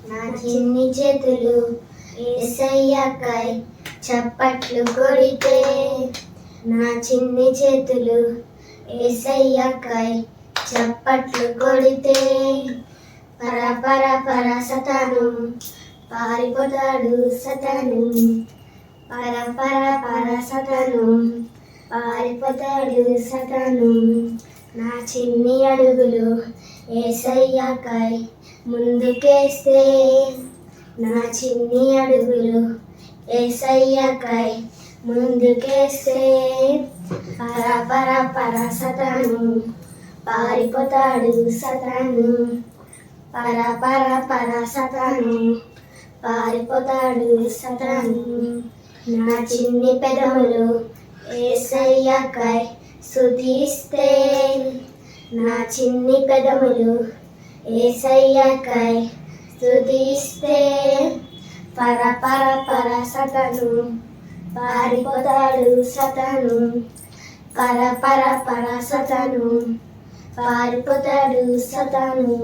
నా చిన్ని చేతులు యేసయ్యకై చప్పట్లు కొడితే, నా చిన్ని చేతులు యేసయ్యకై చప్పట్లు కొడితే, పర పర పర సతాను పారిపోతాడు సతాను, పర పర పర సతాను పారిపోతాడు సతాను. నా చిన్ని అడుగులు యేసయ్యకై ముందుకేస్తే, నా చిన్ని అడుగులు యేసయ్యకై ముందుకేస్తే, పర పర పర సతాను పారిపోతాడు సతాను, పర పర పర సతాను పారిపోతాడు సతాను. నా చిన్ని పెదవులు యేసయ్యకై స్తుతిస్తే, నా చిన్ని పెదవులు యేసయ్యకై స్తుతిస్తే, పర పర పర సతాను పారిపోతాడు సతాను, పర పర పర సతాను పారిపోతాడు సతాను.